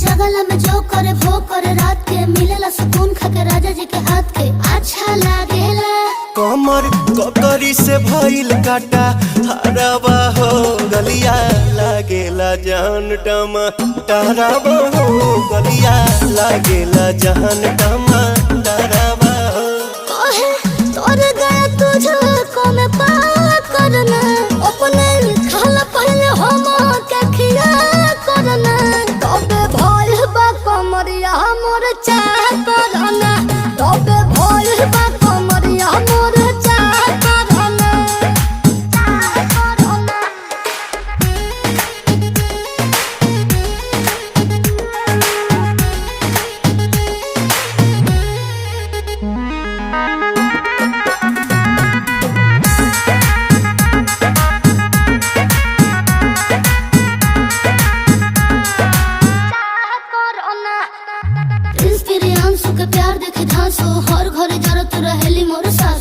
जगला में जो करे वो करे रात के मिलेला सुकून खाके राजा जी के हाथ के अच्छा लागेला। कमर ककरी से भइल काटा हराबा हो गलिया लागेला जान टमा डराबा हो गलिया लागेला जान टमा डराबा हो। कहे तोर गया तुझको मैं पावा करना अपने खाला पहले हम के खिया करना तबे भइल बा कमरिया मोर चाह करना तबे भइल बा कमरिया मोर चाह करना चाह करना। प्रिंस प्रियांशु के प्यार देखे धांसो हर घरे जरूरत रहेली मोर सास।